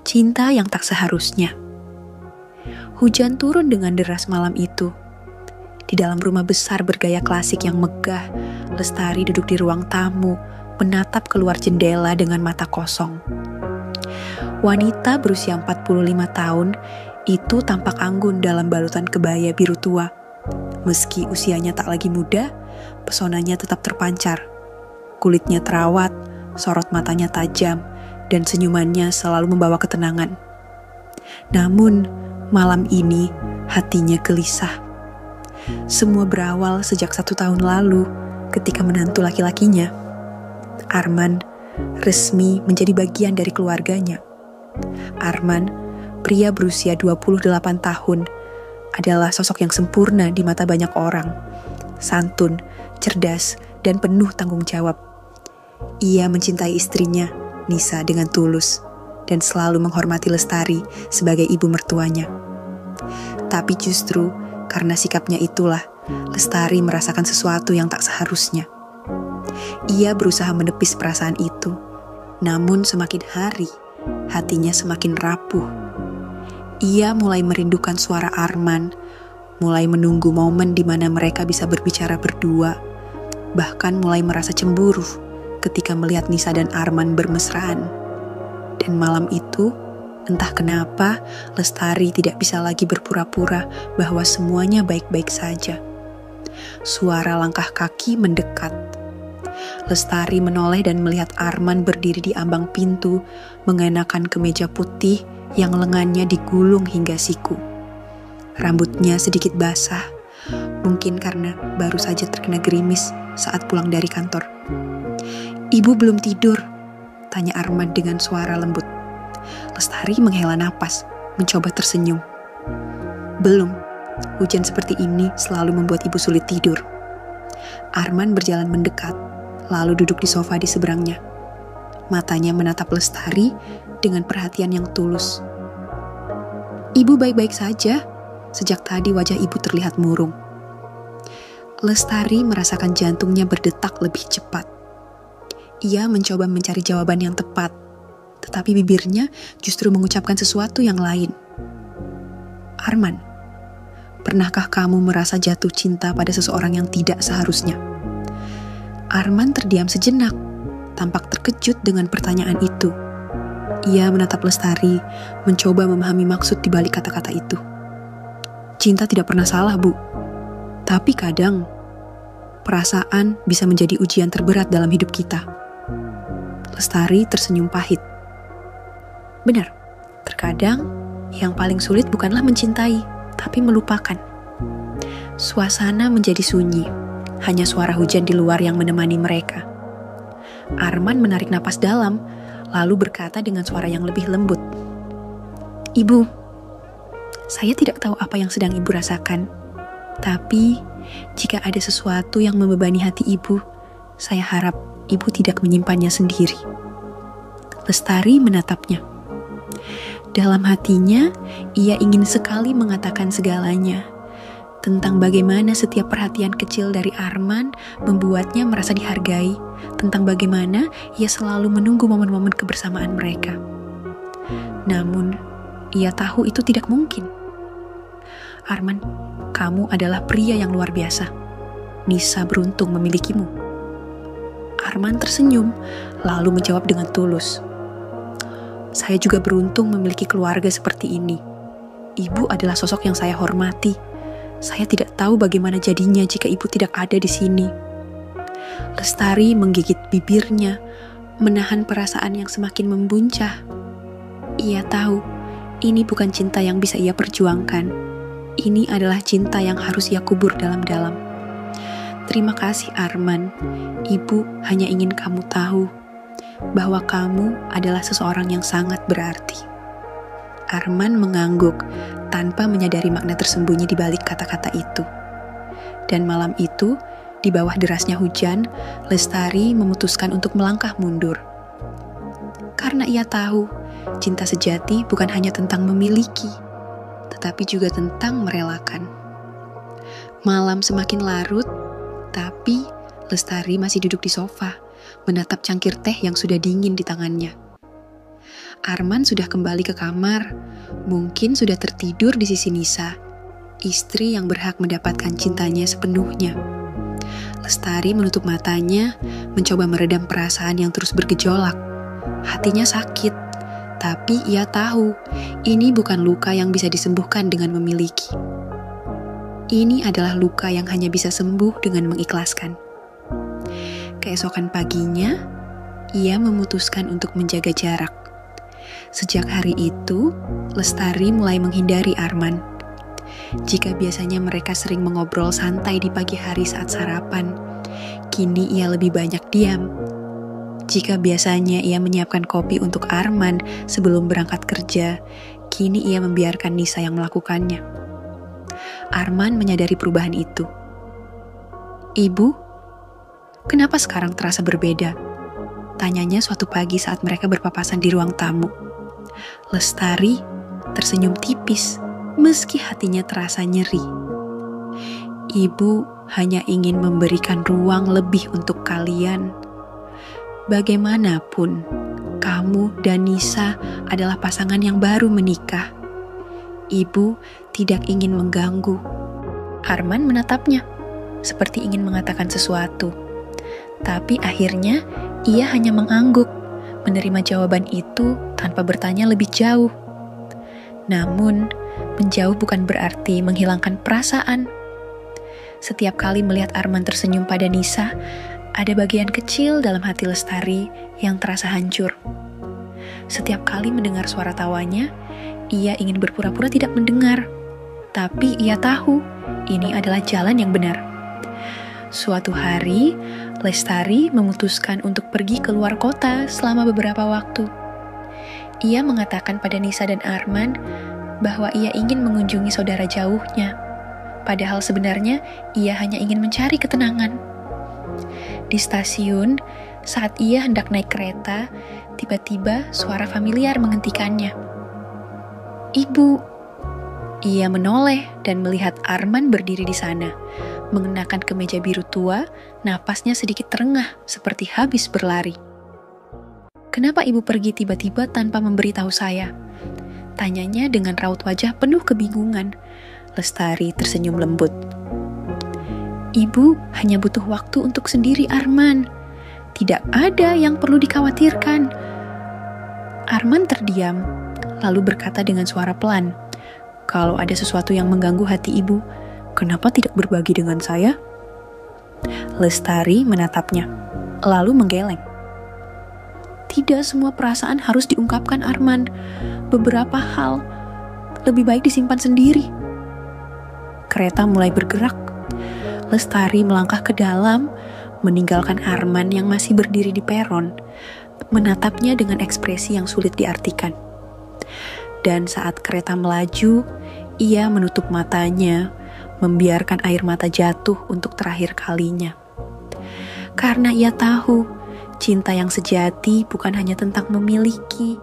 Cinta yang tak seharusnya. Hujan turun dengan deras malam itu. Di dalam rumah besar bergaya klasik yang megah, Lestari duduk di ruang tamu, menatap keluar jendela dengan mata kosong. Wanita berusia 45 tahun itu tampak anggun dalam balutan kebaya biru tua. Meski usianya tak lagi muda, pesonanya tetap terpancar. Kulitnya terawat, sorot matanya tajam, dan senyumannya selalu membawa ketenangan. Namun, malam ini hatinya gelisah. Semua berawal sejak 1 tahun lalu ketika menantu laki-lakinya, Arman, resmi menjadi bagian dari keluarganya. Arman, pria berusia 28 tahun, adalah sosok yang sempurna di mata banyak orang. Santun, cerdas, dan penuh tanggung jawab. Ia mencintai istrinya, Nisa, dengan tulus, dan selalu menghormati Lestari sebagai ibu mertuanya. Tapi justru karena sikapnya itulah, Lestari merasakan sesuatu yang tak seharusnya. Ia berusaha menepis perasaan itu, namun semakin hari, hatinya semakin rapuh. Ia mulai merindukan suara Arman, mulai menunggu momen di mana mereka bisa berbicara berdua, bahkan mulai merasa cemburu ketika melihat Nisa dan Arman bermesraan. Dan malam itu, entah kenapa, Lestari tidak bisa lagi berpura-pura bahwa semuanya baik-baik saja. Suara langkah kaki mendekat. Lestari menoleh dan melihat Arman berdiri di ambang pintu, mengenakan kemeja putih yang lengannya digulung hingga siku. Rambutnya sedikit basah, mungkin karena baru saja terkena gerimis saat pulang dari kantor. "Ibu belum tidur?" tanya Arman dengan suara lembut. Lestari menghela napas, mencoba tersenyum. "Belum, hujan seperti ini selalu membuat ibu sulit tidur." Arman berjalan mendekat, lalu duduk di sofa di seberangnya. Matanya menatap Lestari dengan perhatian yang tulus. "Ibu baik-baik saja. Sejak tadi wajah ibu terlihat murung." Lestari merasakan jantungnya berdetak lebih cepat. Ia mencoba mencari jawaban yang tepat, tetapi bibirnya justru mengucapkan sesuatu yang lain. "Arman, pernahkah kamu merasa jatuh cinta pada seseorang yang tidak seharusnya?" Arman terdiam sejenak, tampak terkejut dengan pertanyaan itu. Ia menatap Lestari, mencoba memahami maksud di balik kata-kata itu. "Cinta tidak pernah salah, Bu. Tapi kadang, perasaan bisa menjadi ujian terberat dalam hidup kita." Lestari tersenyum pahit. "Benar, terkadang yang paling sulit bukanlah mencintai, tapi melupakan." Suasana menjadi sunyi, hanya suara hujan di luar yang menemani mereka. Arman menarik napas dalam, lalu berkata dengan suara yang lebih lembut, "Ibu, saya tidak tahu apa yang sedang ibu rasakan, tapi jika ada sesuatu yang membebani hati ibu, saya harap ibu tidak menyimpannya sendiri." Lestari menatapnya. Dalam hatinya, ia ingin sekali mengatakan segalanya tentang bagaimana setiap perhatian kecil dari Arman membuatnya merasa dihargai, tentang bagaimana ia selalu menunggu momen-momen kebersamaan mereka. Namun, ia tahu itu tidak mungkin. "Arman, kamu adalah pria yang luar biasa. Nisa beruntung memilikimu." Arman tersenyum, lalu menjawab dengan tulus, "Saya juga beruntung memiliki keluarga seperti ini. Ibu adalah sosok yang saya hormati. Saya tidak tahu bagaimana jadinya jika ibu tidak ada di sini." Lestari menggigit bibirnya, menahan perasaan yang semakin membuncah. Ia tahu, ini bukan cinta yang bisa ia perjuangkan. Ini adalah cinta yang harus ia kubur dalam-dalam. "Terima kasih, Arman. Ibu hanya ingin kamu tahu bahwa kamu adalah seseorang yang sangat berarti." Arman mengangguk tanpa menyadari makna tersembunyi di balik kata-kata itu. Dan malam itu, di bawah derasnya hujan, Lestari memutuskan untuk melangkah mundur. Karena ia tahu, cinta sejati bukan hanya tentang memiliki, tetapi juga tentang merelakan. Malam semakin larut, tapi Lestari masih duduk di sofa, menatap cangkir teh yang sudah dingin di tangannya. Arman sudah kembali ke kamar, mungkin sudah tertidur di sisi Nisa, istri yang berhak mendapatkan cintanya sepenuhnya. Lestari menutup matanya, mencoba meredam perasaan yang terus bergejolak. Hatinya sakit, tapi ia tahu ini bukan luka yang bisa disembuhkan dengan memiliki. Ini adalah luka yang hanya bisa sembuh dengan mengikhlaskan. Keesokan paginya, ia memutuskan untuk menjaga jarak. Sejak hari itu, Lestari mulai menghindari Arman. Jika biasanya mereka sering mengobrol santai di pagi hari saat sarapan, kini ia lebih banyak diam. Jika biasanya ia menyiapkan kopi untuk Arman sebelum berangkat kerja, kini ia membiarkan Nisa yang melakukannya. Arman menyadari perubahan itu. "Ibu, kenapa sekarang terasa berbeda?" tanyanya suatu pagi saat mereka berpapasan di ruang tamu. Lestari tersenyum tipis, meski hatinya terasa nyeri. "Ibu hanya ingin memberikan ruang lebih untuk kalian. Bagaimanapun, kamu dan Nisa adalah pasangan yang baru menikah. Ibu tidak ingin mengganggu." Arman menatapnya, seperti ingin mengatakan sesuatu. Tapi akhirnya, ia hanya mengangguk, menerima jawaban itu tanpa bertanya lebih jauh. Namun, menjauh bukan berarti menghilangkan perasaan. Setiap kali melihat Arman tersenyum pada Nisa, ada bagian kecil dalam hati Lestari yang terasa hancur. Setiap kali mendengar suara tawanya, ia ingin berpura-pura tidak mendengar. Tapi ia tahu, ini adalah jalan yang benar. Suatu hari, Lestari memutuskan untuk pergi ke luar kota selama beberapa waktu. Ia mengatakan pada Nisa dan Arman bahwa ia ingin mengunjungi saudara jauhnya. Padahal sebenarnya ia hanya ingin mencari ketenangan. Di stasiun, saat ia hendak naik kereta, tiba-tiba suara familiar menghentikannya. "Ibu." Ia menoleh dan melihat Arman berdiri di sana, mengenakan kemeja biru tua, napasnya sedikit terengah seperti habis berlari. "Kenapa ibu pergi tiba-tiba tanpa memberitahu saya?" tanyanya dengan raut wajah penuh kebingungan. Lestari tersenyum lembut. "Ibu hanya butuh waktu untuk sendiri, Arman. Tidak ada yang perlu dikhawatirkan." Arman terdiam, lalu berkata dengan suara pelan, "Kalau ada sesuatu yang mengganggu hati ibu, kenapa tidak berbagi dengan saya?" Lestari menatapnya, lalu menggeleng. "Tidak semua perasaan harus diungkapkan, Arman. Beberapa hal lebih baik disimpan sendiri." Kereta mulai bergerak. Lestari melangkah ke dalam, meninggalkan Arman yang masih berdiri di peron, menatapnya dengan ekspresi yang sulit diartikan. Dan saat kereta melaju, ia menutup matanya, membiarkan air mata jatuh untuk terakhir kalinya. Karena ia tahu, cinta yang sejati bukan hanya tentang memiliki,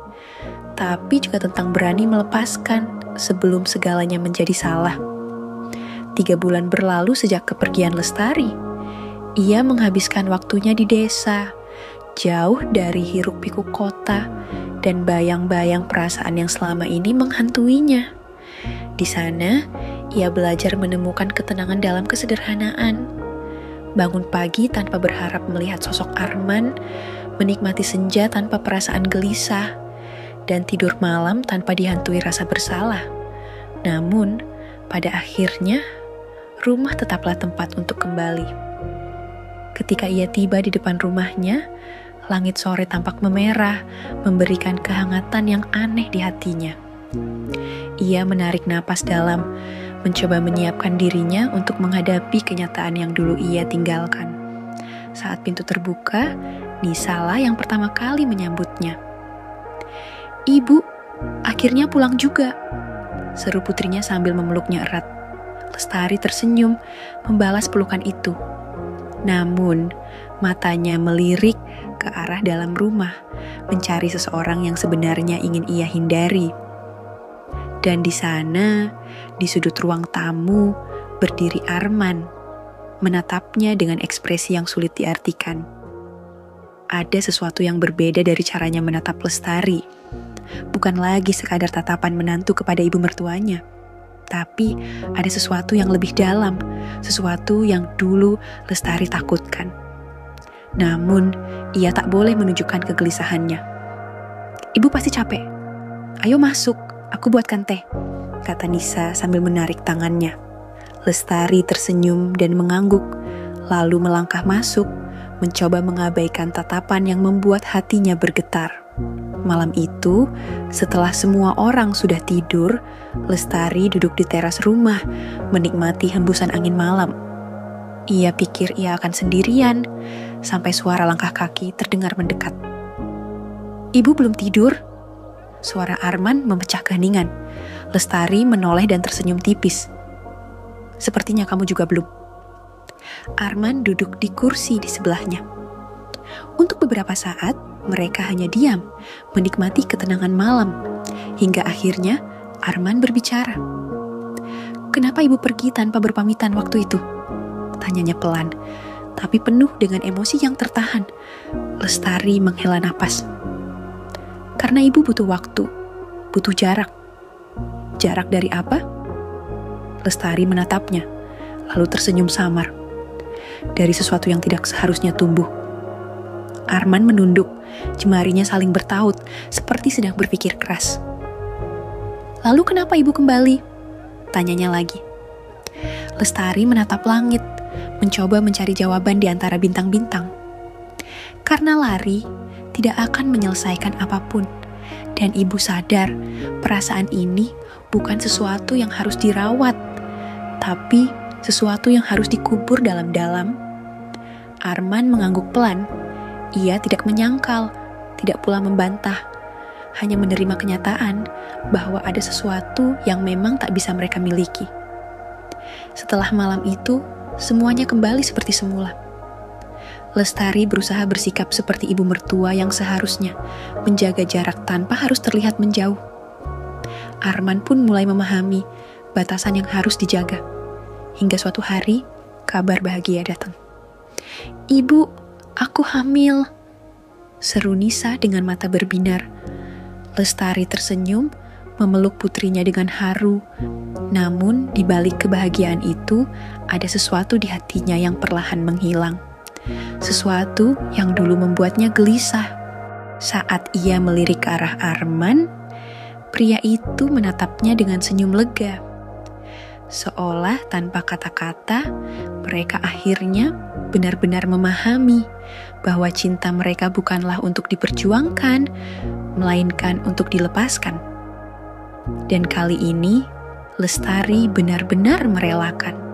tapi juga tentang berani melepaskan sebelum segalanya menjadi salah. 3 bulan berlalu sejak kepergian Lestari. Ia menghabiskan waktunya di desa, jauh dari hiruk-pikuk kota, dan bayang-bayang perasaan yang selama ini menghantuinya. Di sana, ia belajar menemukan ketenangan dalam kesederhanaan. Bangun pagi tanpa berharap melihat sosok Arman, menikmati senja tanpa perasaan gelisah, dan tidur malam tanpa dihantui rasa bersalah. Namun, pada akhirnya, rumah tetaplah tempat untuk kembali. Ketika ia tiba di depan rumahnya, langit sore tampak memerah, memberikan kehangatan yang aneh di hatinya. Ia menarik napas dalam, mencoba menyiapkan dirinya untuk menghadapi kenyataan yang dulu ia tinggalkan. Saat pintu terbuka, Nisa lah yang pertama kali menyambutnya. "Ibu, akhirnya pulang juga," seru putrinya sambil memeluknya erat. Lestari tersenyum, membalas pelukan itu. Namun, matanya melirik ke arah dalam rumah, mencari seseorang yang sebenarnya ingin ia hindari. Dan di sana, di sudut ruang tamu, berdiri Arman, menatapnya dengan ekspresi yang sulit diartikan. Ada sesuatu yang berbeda dari caranya menatap Lestari. bukan lagi sekadar tatapan menantu kepada ibu mertuanya. Tapi ada sesuatu yang lebih dalam, sesuatu yang dulu Lestari takutkan. Namun, ia tak boleh menunjukkan kegelisahannya. "Ibu pasti capek. Ayo masuk, aku buatkan teh," kata Nisa sambil menarik tangannya. Lestari tersenyum dan mengangguk, lalu melangkah masuk, mencoba mengabaikan tatapan yang membuat hatinya bergetar. Malam itu, setelah semua orang sudah tidur, Lestari duduk di teras rumah, menikmati hembusan angin malam. Ia pikir ia akan sendirian, sampai suara langkah kaki terdengar mendekat. "Ibu belum tidur?" Suara Arman memecah keheningan. Lestari menoleh dan tersenyum tipis. "Sepertinya kamu juga belum." Arman duduk di kursi di sebelahnya. Untuk beberapa saat, mereka hanya diam, menikmati ketenangan malam. Hingga akhirnya, Arman berbicara. "Kenapa ibu pergi tanpa berpamitan waktu itu?" tanyanya pelan, tapi penuh dengan emosi yang tertahan. Lestari menghela napas. "Karena ibu butuh waktu, butuh jarak." "Jarak dari apa?" Lestari menatapnya, lalu tersenyum samar. "Dari sesuatu yang tidak seharusnya tumbuh." Arman menunduk, jemarinya saling bertaut, seperti sedang berpikir keras. "Lalu kenapa ibu kembali?" tanyanya lagi. Lestari menatap langit, mencoba mencari jawaban di antara bintang-bintang. Karena lari tidak akan menyelesaikan apapun, dan ibu sadar perasaan ini bukan sesuatu yang harus dirawat, tapi sesuatu yang harus dikubur dalam-dalam. Arman mengangguk pelan. Ia tidak menyangkal, tidak pula membantah, hanya menerima kenyataan bahwa ada sesuatu yang memang tak bisa mereka miliki. Setelah malam itu, semuanya kembali seperti semula. Lestari berusaha bersikap seperti ibu mertua yang seharusnya, menjaga jarak tanpa harus terlihat menjauh. Arman pun mulai memahami batasan yang harus dijaga. Hingga suatu hari, kabar bahagia datang. "Ibu, aku hamil," seru Nisa dengan mata berbinar. Lestari tersenyum, memeluk putrinya dengan haru. Namun, di balik kebahagiaan itu, ada sesuatu di hatinya yang perlahan menghilang. Sesuatu yang dulu membuatnya gelisah. Saat ia melirik ke arah Arman, pria itu menatapnya dengan senyum lega. Seolah tanpa kata-kata, mereka akhirnya benar-benar memahami bahwa cinta mereka bukanlah untuk diperjuangkan, melainkan untuk dilepaskan. Dan kali ini, Lestari benar-benar merelakan.